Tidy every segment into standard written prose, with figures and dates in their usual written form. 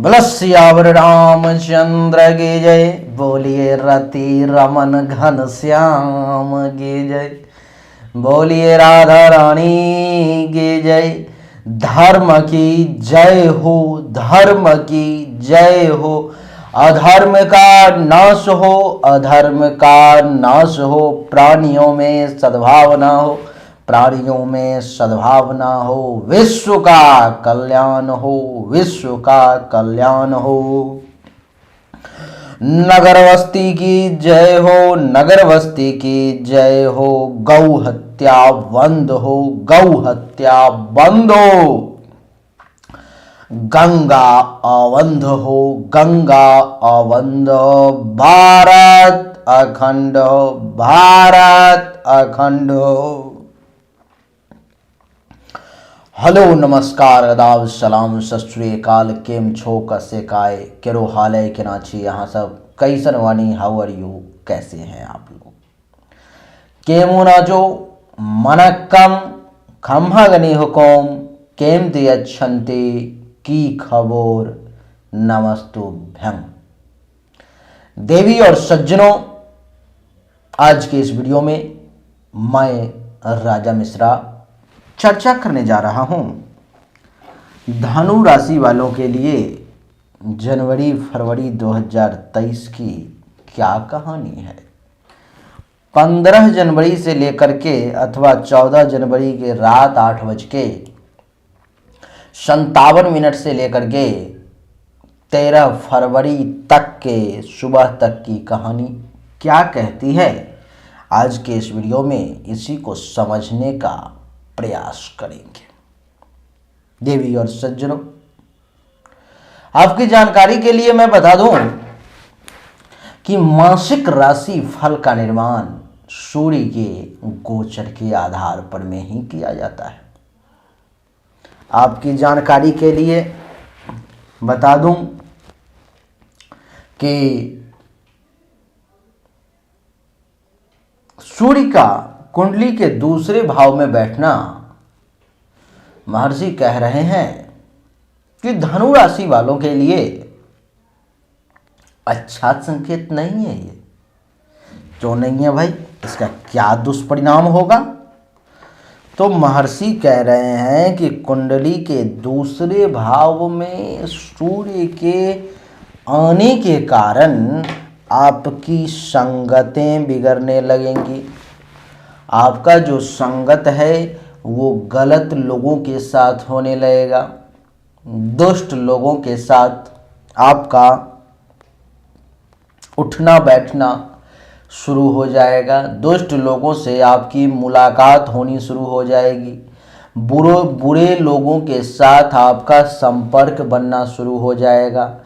बोलो सियावर रामचंद्र की जय। बोलिए रति रमन घन श्याम की जय। बोलिए राधा रानी की जय। धर्म की जय हो, धर्म की जय हो। अधर्म का नाश हो, अधर्म का नाश हो। प्राणियों में सद्भावना हो, प्राणियों में सद्भावना हो। विश्व का कल्याण हो, विश्व का कल्याण हो। नगर बस्ती की जय हो, नगर बस्ती की जय हो। गौ हत्या बंद हो, गौ हत्या बंद हो। गंगा अवंध हो, गंगा अवंध। भारत अखंड हो, भारत अखंड हो। हेलो नमस्कार आदाब सलाम सत श्री अकाल। केम छो कसे काय केरो हाल है के नाची यहाँ सब कैसन वानी हाउ आर यू, कैसे हैं आप लोग। केमो नाचो मनक्कम खम्हागनी हुकुम केम दियच्छन्ति की खबोर नमस्तुभ्यं। देवी और सज्जनों, आज के इस वीडियो में मैं राजा मिश्रा चर्चा करने जा रहा हूं धनु राशि वालों के लिए जनवरी फरवरी 2023 की क्या कहानी है। 15 जनवरी से लेकर के अथवा 14 जनवरी के रात 8:57 से लेकर के 13 फरवरी तक के सुबह तक की कहानी क्या कहती है, आज के इस वीडियो में इसी को समझने का प्रयास करेंगे। देवी और सज्जनों, आपकी जानकारी के लिए मैं बता दूं कि मासिक राशि फल का निर्माण सूर्य के गोचर के आधार पर में ही किया जाता है। आपकी जानकारी के लिए बता दूं कि सूर्य का कुंडली के दूसरे भाव में बैठना महर्षि कह रहे हैं कि धनु राशि वालों के लिए अच्छा संकेत नहीं है। ये क्यों नहीं है भाई, इसका क्या दुष्परिणाम होगा। तो महर्षि कह रहे हैं कि कुंडली के दूसरे भाव में सूर्य के आने के कारण आपकी संगतें बिगड़ने लगेंगी। आपका जो संगत है वो गलत लोगों के साथ होने लगेगा। दुष्ट लोगों के साथ आपका उठना बैठना शुरू हो जाएगा। दुष्ट लोगों से आपकी मुलाकात होनी शुरू हो जाएगी। बुरे लोगों के साथ आपका संपर्क बनना शुरू हो जाएगा।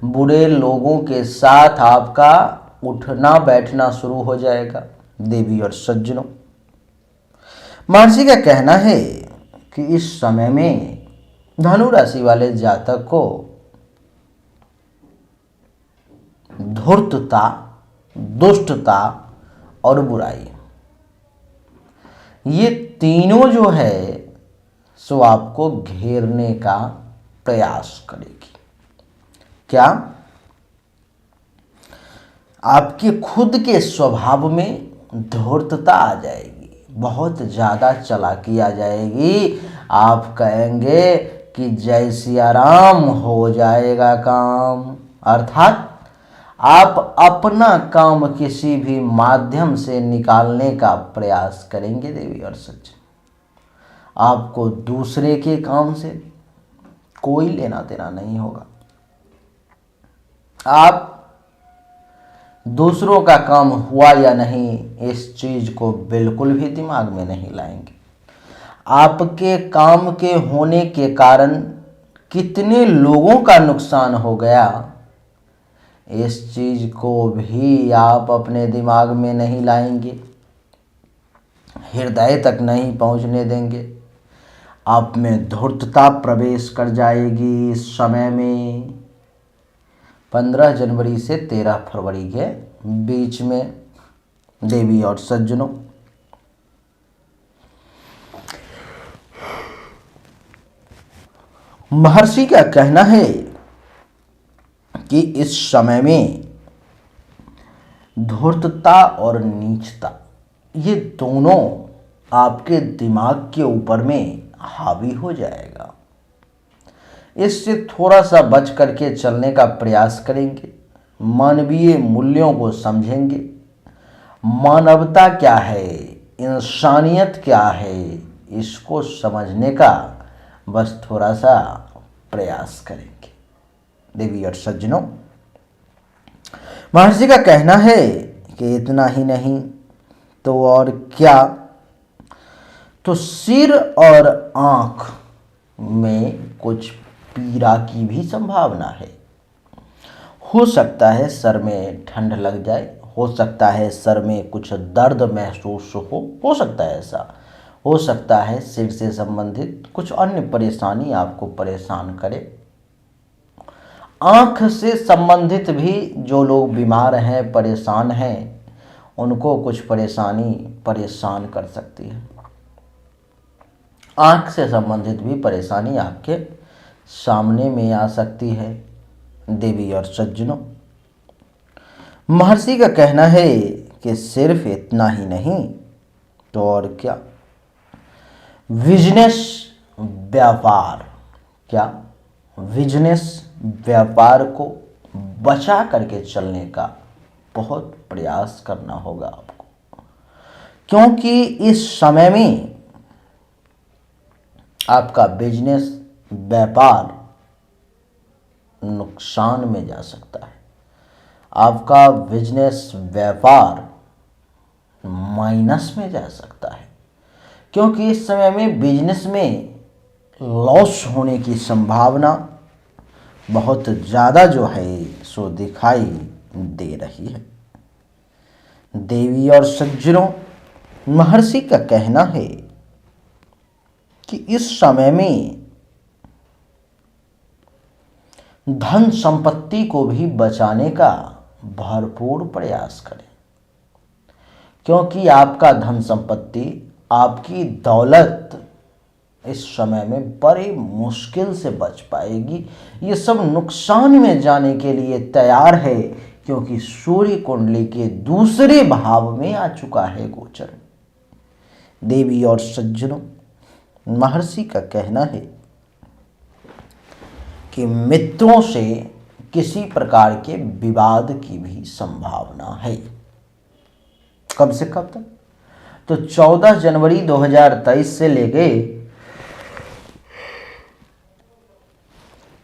बुरे लोगों के साथ आपका उठना बैठना शुरू हो जाएगा। देवी और सज्जनों, महर्षि का कहना है कि इस समय में धनु राशि वाले जातक को धूर्तता, दुष्टता और बुराई, ये तीनों जो है सो आपको घेरने का प्रयास करेगी। क्या आपके खुद के स्वभाव में धूर्तता आ जाएगी, बहुत ज़्यादा चालाकी आ जाएगी। आप कहेंगे कि जय सिया राम, हो जाएगा काम। अर्थात आप अपना काम किसी भी माध्यम से निकालने का प्रयास करेंगे। देवी और सज्जन, आपको दूसरे के काम से कोई लेना देना नहीं होगा। आप दूसरों का काम हुआ या नहीं इस चीज को बिल्कुल भी दिमाग में नहीं लाएंगे। आपके काम के होने के कारण कितने लोगों का नुकसान हो गया, इस चीज को भी आप अपने दिमाग में नहीं लाएंगे, हृदय तक नहीं पहुंचने देंगे। आप में धूर्तता प्रवेश कर जाएगी। इस समय में 15 जनवरी से 13 फरवरी के बीच में देवी और सज्जनों, महर्षि का कहना है कि इस समय में धूर्तता और नीचता ये दोनों आपके दिमाग के ऊपर में हावी हो जाएगा। इससे थोड़ा सा बच करके चलने का प्रयास करेंगे, मानवीय मूल्यों को समझेंगे, मानवता क्या है, इंसानियत क्या है, इसको समझने का बस थोड़ा सा प्रयास करेंगे। देवी और सज्जनों, महर्षि का कहना है कि इतना ही नहीं तो और क्या, तो सिर और आंख में कुछ पीड़ा की भी संभावना है। हो सकता है सर में ठंड लग जाए, हो सकता है सर में कुछ दर्द महसूस हो सकता है ऐसा, हो सकता है सिर से संबंधित कुछ अन्य परेशानी आपको परेशान करे। आँख से संबंधित भी जो लोग बीमार हैं, परेशान हैं, उनको कुछ परेशानी परेशान कर सकती है। आँख से संबंधित भी परेशानी आपके सामने में आ सकती है। देवी और सज्जनों, महर्षि का कहना है कि सिर्फ इतना ही नहीं तो और क्या, बिजनेस व्यापार, क्या बिजनेस व्यापार को बचा करके चलने का बहुत प्रयास करना होगा आपको, क्योंकि इस समय में आपका बिजनेस व्यापार नुकसान में जा सकता है, आपका बिजनेस व्यापार माइनस में जा सकता है, क्योंकि इस समय में बिजनेस में लॉस होने की संभावना बहुत ज़्यादा जो है सो दिखाई दे रही है। देवी और सज्जनों, महर्षि का कहना है कि इस समय में धन संपत्ति को भी बचाने का भरपूर प्रयास करें, क्योंकि आपका धन संपत्ति, आपकी दौलत इस समय में बड़ी मुश्किल से बच पाएगी। ये सब नुकसान में जाने के लिए तैयार है, क्योंकि सूर्य कुंडली के दूसरे भाव में आ चुका है गोचर। देवी और सज्जनों, महर्षि का कहना है कि मित्रों से किसी प्रकार के विवाद की भी संभावना है। कब से कब तक? तो 14 जनवरी 2023 से लेके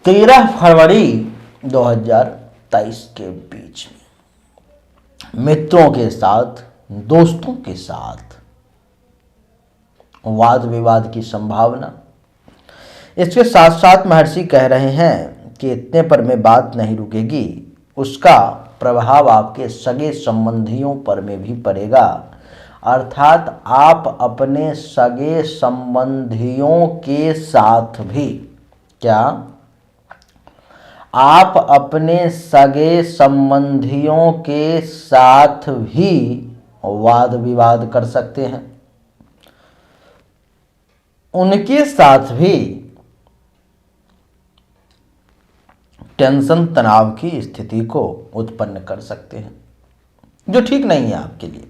13 फरवरी 2023 के बीच में मित्रों के साथ, दोस्तों के साथ वाद विवाद की संभावना। इसके साथ साथ महर्षि कह रहे हैं कि इतने पर में बात नहीं रुकेगी, उसका प्रभाव आपके सगे संबंधियों पर में भी पड़ेगा। अर्थात आप अपने सगे संबंधियों के साथ भी, क्या आप अपने सगे संबंधियों के साथ भी वाद विवाद कर सकते हैं, उनके साथ भी टेंशन तनाव की स्थिति को उत्पन्न कर सकते हैं, जो ठीक नहीं है आपके लिए।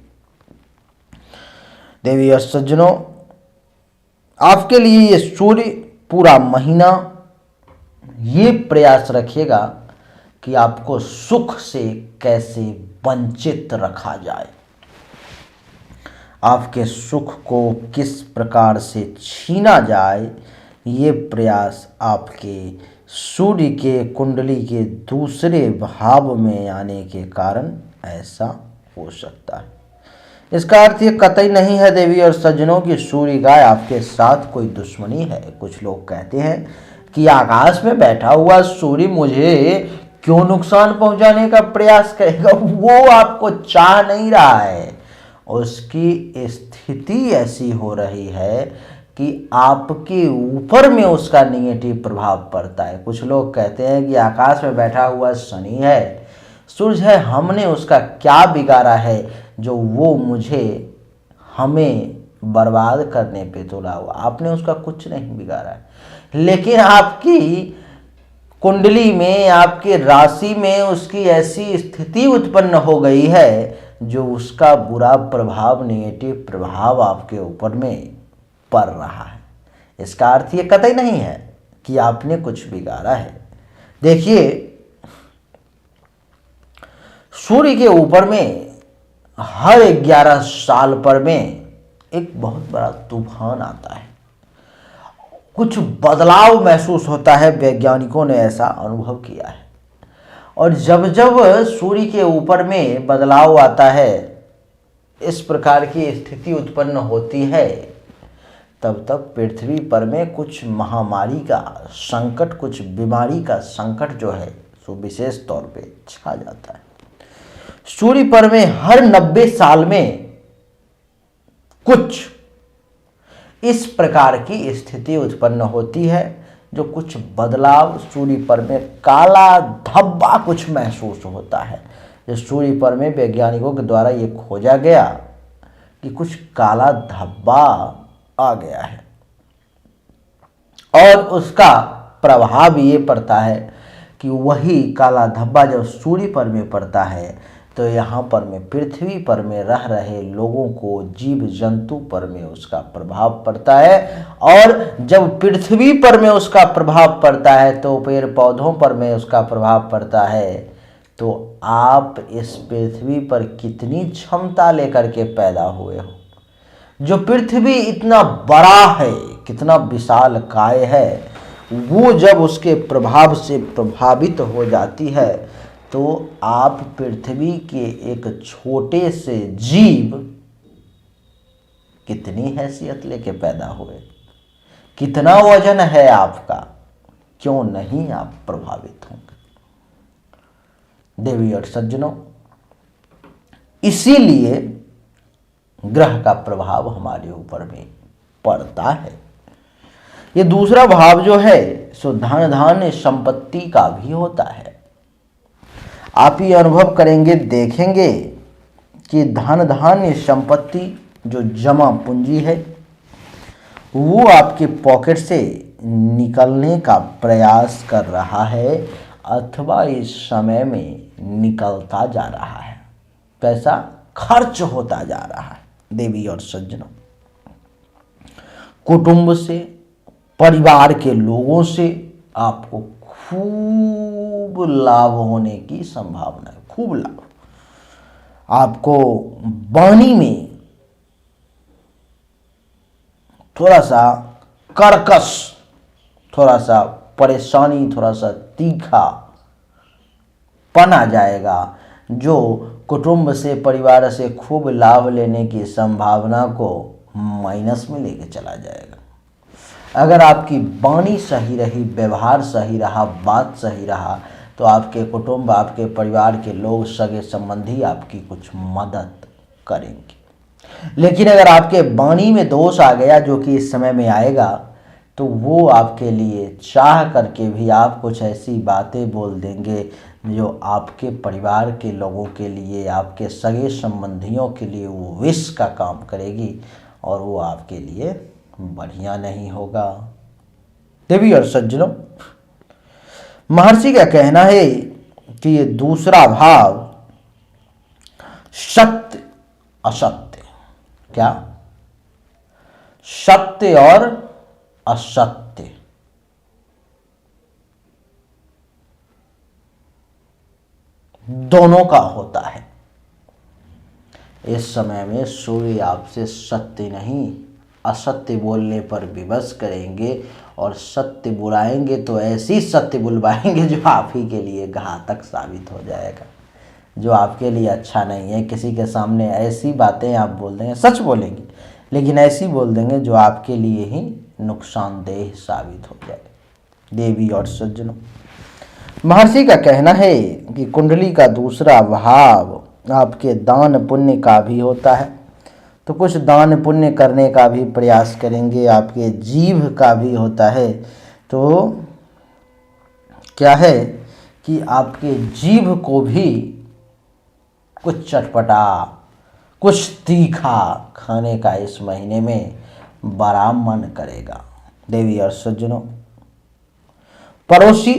देवी और सज्जनों, आपके लिए ये सूर्य पूरा महीना ये प्रयास रखिएगा कि आपको सुख से कैसे वंचित रखा जाए, आपके सुख को किस प्रकार से छीना जाए, ये प्रयास आपके सूर्य के कुंडली के दूसरे भाव में आने के कारण ऐसा हो सकता है। इसका अर्थ ये कतई नहीं है देवी और सज्जनों की सूर्य का आपके साथ कोई दुश्मनी है। कुछ लोग कहते हैं कि आकाश में बैठा हुआ सूर्य मुझे क्यों नुकसान पहुंचाने का प्रयास करेगा, वो आपको चाह नहीं रहा है, उसकी स्थिति ऐसी हो रही है कि आपके ऊपर में उसका निगेटिव प्रभाव पड़ता है। कुछ लोग कहते हैं कि आकाश में बैठा हुआ शनि है, सूरज है, हमने उसका क्या बिगाड़ा है जो वो मुझे हमें बर्बाद करने पे तुला हुआ। आपने उसका कुछ नहीं बिगाड़ा है, लेकिन आपकी कुंडली में आपके राशि में उसकी ऐसी स्थिति उत्पन्न हो गई है जो उसका बुरा प्रभाव, नेगेटिव प्रभाव आपके ऊपर में पड़ रहा है। इसका अर्थ ये कतई नहीं है कि आपने कुछ बिगाड़ा है। देखिए, सूर्य के ऊपर में हर 11 साल पर में एक बहुत बड़ा तूफान आता है, कुछ बदलाव महसूस होता है। वैज्ञानिकों ने ऐसा अनुभव किया है। और जब जब सूर्य के ऊपर में बदलाव आता है, इस प्रकार की स्थिति उत्पन्न होती है, तब तब पृथ्वी पर में कुछ महामारी का संकट, कुछ बीमारी का संकट जो है सो विशेष तौर पे छा जाता है। सूर्य पर में हर 90 साल में कुछ इस प्रकार की स्थिति उत्पन्न होती है, जो कुछ बदलाव सूर्य पर में काला धब्बा कुछ महसूस होता है। जो सूर्य पर में वैज्ञानिकों के द्वारा ये खोजा गया कि कुछ काला धब्बा आ गया है, और उसका प्रभाव ये पड़ता है कि वही काला धब्बा जब सूर्य पर में पड़ता है तो यहाँ पर में पृथ्वी पर में रह रहे लोगों को, जीव जंतु पर में उसका प्रभाव पड़ता है। और जब पृथ्वी पर में उसका प्रभाव पड़ता है तो पेड़ पौधों पर में उसका प्रभाव पड़ता है। तो आप इस पृथ्वी पर कितनी क्षमता लेकर के पैदा हुए हो। जो पृथ्वी इतना बड़ा है, कितना विशाल काय है, वो जब उसके प्रभाव से प्रभावित हो जाती है तो आप पृथ्वी के एक छोटे से जीव कितनी हैसियत लेके पैदा हुए, कितना वजन है आपका, क्यों नहीं आप प्रभावित होंगे। देवी और सज्जनों, इसीलिए ग्रह का प्रभाव हमारे ऊपर में पड़ता है। ये दूसरा भाव जो है सो धन धान्य संपत्ति का भी होता है। आप ये अनुभव करेंगे, देखेंगे कि धन धान्य संपत्ति जो जमा पूंजी है वो आपके पॉकेट से निकलने का प्रयास कर रहा है, अथवा इस समय में निकलता जा रहा है, पैसा खर्च होता जा रहा है। देवी और सज्जनों, कुटुंब से, परिवार के लोगों से आपको खूब लाभ होने की संभावना है, खूब लाभ। आपको वाणी में थोड़ा सा कर्कश, थोड़ा सा परेशानी, थोड़ा सा तीखा पना जाएगा, जो कुटुंब से, परिवार से खूब लाभ लेने की संभावना को माइनस में लेके चला जाएगा। अगर आपकी वाणी सही रही, व्यवहार सही रहा, बात सही रहा, तो आपके कुटुंब, आपके परिवार के लोग, सगे संबंधी आपकी कुछ मदद करेंगे। लेकिन अगर आपके वाणी में दोष आ गया, जो कि इस समय में आएगा, तो वो आपके लिए चाह करके भी आप कुछ ऐसी बातें बोल देंगे जो आपके परिवार के लोगों के लिए, आपके सगे संबंधियों के लिए वो विष का काम करेगी, और वो आपके लिए बढ़िया नहीं होगा। देवी और सज्जनों, महर्षि का कहना है कि ये दूसरा भाव सत्य असत्य, क्या सत्य और असत्य, दोनों का होता है। इस समय में सूर्य आपसे सत्य नहीं, असत्य बोलने पर विवश करेंगे, और सत्य बुलाएंगे तो ऐसी सत्य बुलवाएंगे जो आप ही के लिए घातक साबित हो जाएगा, जो आपके लिए अच्छा नहीं है। किसी के सामने ऐसी बातें आप बोल देंगे, सच बोलेंगे लेकिन ऐसी बोल देंगे जो आपके लिए ही नुकसानदेह साबित हो जाए। देवी और सज्जनों, महर्षि का कहना है कि कुंडली का दूसरा भाव आपके दान पुण्य का भी होता है, तो कुछ दान पुण्य करने का भी प्रयास करेंगे। आपके जीभ का भी होता है, तो क्या है कि आपके जीभ को भी कुछ चटपटा, कुछ तीखा खाने का इस महीने में बड़ा मन करेगा। देवी और सज्जनों, पड़ोसी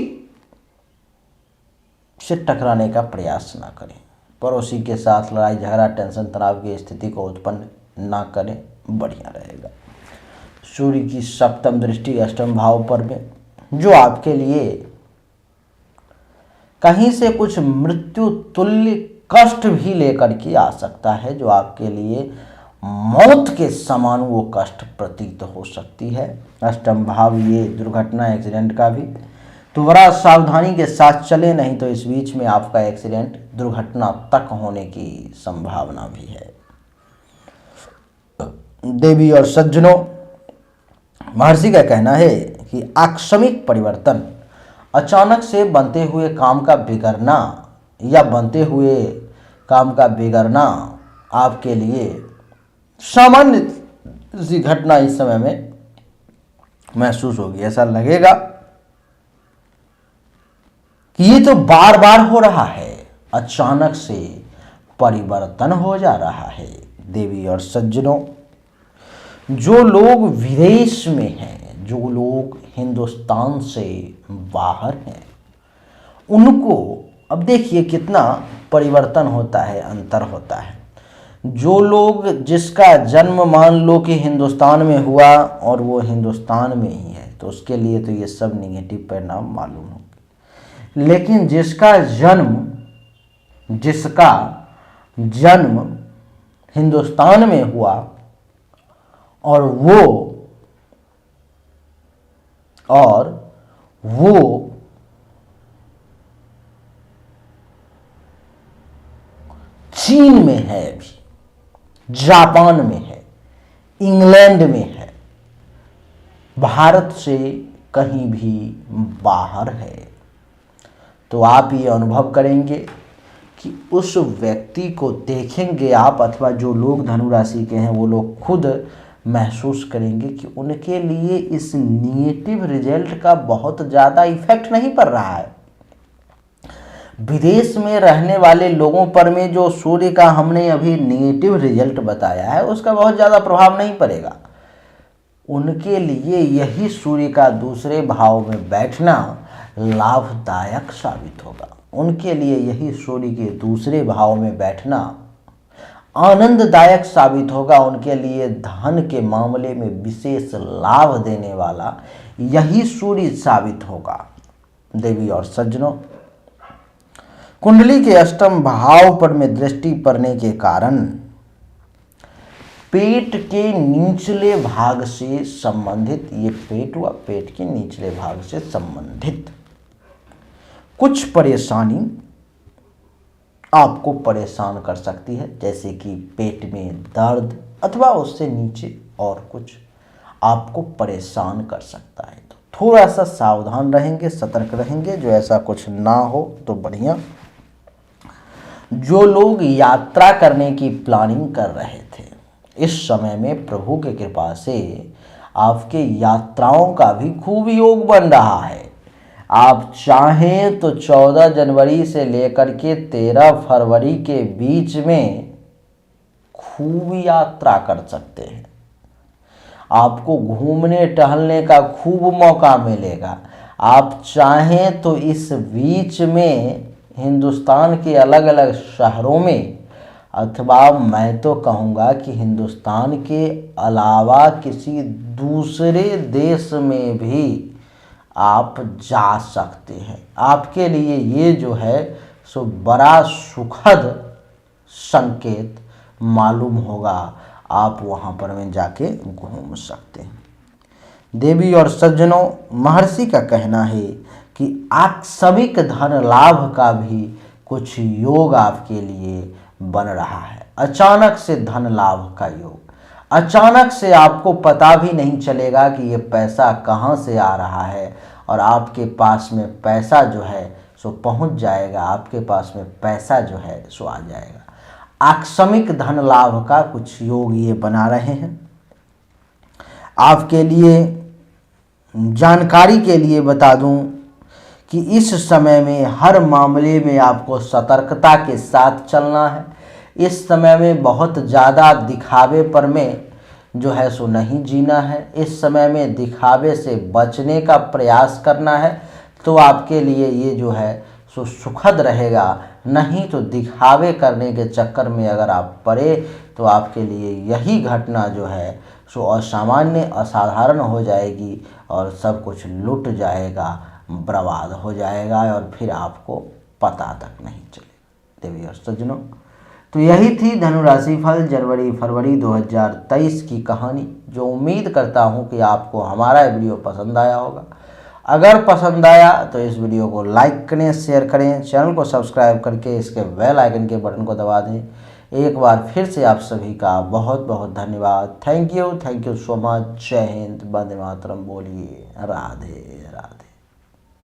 से टकराने का प्रयास ना करें। पड़ोसी के साथ लड़ाई झगड़ा टेंशन तनाव की स्थिति को उत्पन्न ना करें, बढ़िया रहेगा। सूर्य की सप्तम दृष्टि अष्टम भाव पर में, जो आपके लिए कहीं से कुछ मृत्यु तुल्य कष्ट भी लेकर के आ सकता है, जो आपके लिए मौत के समान वो कष्ट प्रतीत हो सकती है। अष्टम भाव ये दुर्घटना एक्सीडेंट का भी, तो बड़ा सावधानी के साथ चले, नहीं तो इस बीच में आपका एक्सीडेंट दुर्घटना तक होने की संभावना भी है। देवी और सज्जनों, महर्षि का कहना है कि आकस्मिक परिवर्तन, अचानक से बनते हुए काम का बिगड़ना या बनते हुए काम का बिगड़ना आपके लिए सामान्य सी घटना इस समय में महसूस होगी। ऐसा लगेगा कि ये तो बार बार हो रहा है, अचानक से परिवर्तन हो जा रहा है। देवी और सज्जनों, जो लोग विदेश में हैं, जो लोग हिंदुस्तान से बाहर हैं, उनको अब देखिए कितना परिवर्तन होता है, अंतर होता है। जो लोग, जिसका जन्म मान लो कि हिंदुस्तान में हुआ और वो हिंदुस्तान में ही है, तो उसके लिए तो ये सब निगेटिव परिणाम मालूम होंगे। लेकिन जिसका जन्म हिंदुस्तान में हुआ और वो चीन में है, अभी जापान में है, इंग्लैंड में है, भारत से कहीं भी बाहर है, तो आप ये अनुभव करेंगे कि उस व्यक्ति को देखेंगे आप, अथवा जो लोग धनु राशि के हैं वो लोग खुद महसूस करेंगे कि उनके लिए इस निगेटिव रिजल्ट का बहुत ज़्यादा इफेक्ट नहीं पड़ रहा है। विदेश में रहने वाले लोगों पर में जो सूर्य का हमने अभी निगेटिव रिजल्ट बताया है, उसका बहुत ज़्यादा प्रभाव नहीं पड़ेगा। उनके लिए यही सूर्य का दूसरे भाव में बैठना लाभदायक साबित होगा। उनके लिए यही सूर्य के दूसरे भाव में बैठना आनंददायक साबित होगा। उनके लिए धन के मामले में विशेष लाभ देने वाला यही सूर्य साबित होगा। देवी और सज्जनों, कुंडली के अष्टम भाव पर में दृष्टि पड़ने के कारण पेट के निचले भाग से संबंधित, ये पेट व पेट के निचले भाग से संबंधित कुछ परेशानी आपको परेशान कर सकती है, जैसे कि पेट में दर्द अथवा उससे नीचे और कुछ आपको परेशान कर सकता है। तो थोड़ा सा सावधान रहेंगे, सतर्क रहेंगे, जो ऐसा कुछ ना हो तो बढ़िया। जो लोग यात्रा करने की प्लानिंग कर रहे थे, इस समय में प्रभु की कृपा से आपके यात्राओं का भी खूब योग बन रहा है। आप चाहें तो 14 जनवरी से लेकर के 13 फरवरी के बीच में खूब यात्रा कर सकते हैं। आपको घूमने टहलने का खूब मौका मिलेगा। आप चाहें तो इस बीच में हिंदुस्तान के अलग अलग शहरों में, अथवा मैं तो कहूँगा कि हिंदुस्तान के अलावा किसी दूसरे देश में भी आप जा सकते हैं। आपके लिए ये जो है सो बड़ा सुखद संकेत मालूम होगा। आप वहाँ पर में जाके घूम सकते हैं। देवी और सज्जनों, महर्षि का कहना है कि आकस्मिक धन लाभ का भी कुछ योग आपके लिए बन रहा है। अचानक से धन लाभ का योग, अचानक से आपको पता भी नहीं चलेगा कि ये पैसा कहाँ से आ रहा है, और आपके पास में पैसा जो है सो पहुँच जाएगा। आपके पास में पैसा जो है सो आ जाएगा। आकस्मिक धन लाभ का कुछ योग ये बना रहे हैं। आपके लिए जानकारी के लिए बता दूं कि इस समय में हर मामले में आपको सतर्कता के साथ चलना है। इस समय में बहुत ज़्यादा दिखावे पर में जो है सो नहीं जीना है। इस समय में दिखावे से बचने का प्रयास करना है। तो आपके लिए ये जो है सो सुखद रहेगा, नहीं तो दिखावे करने के चक्कर में अगर आप पड़े तो आपके लिए यही घटना जो है सो असामान्य असाधारण हो जाएगी और सब कुछ लुट जाएगा, बर्बाद हो जाएगा और फिर आपको पता तक नहीं चले। देवी और सज्जनों, तो यही थी धनु राशि फल जनवरी फरवरी 2023 की कहानी, जो उम्मीद करता हूं कि आपको हमारा वीडियो पसंद आया होगा। अगर पसंद आया तो इस वीडियो को लाइक करें, शेयर करें, चैनल को सब्सक्राइब करके इसके बेल आइकन के बटन को दबा दें। एक बार फिर से आप सभी का बहुत बहुत धन्यवाद। Thank you so much. जय हिंद, वंदे मातरम। बोलिए राधे राधे।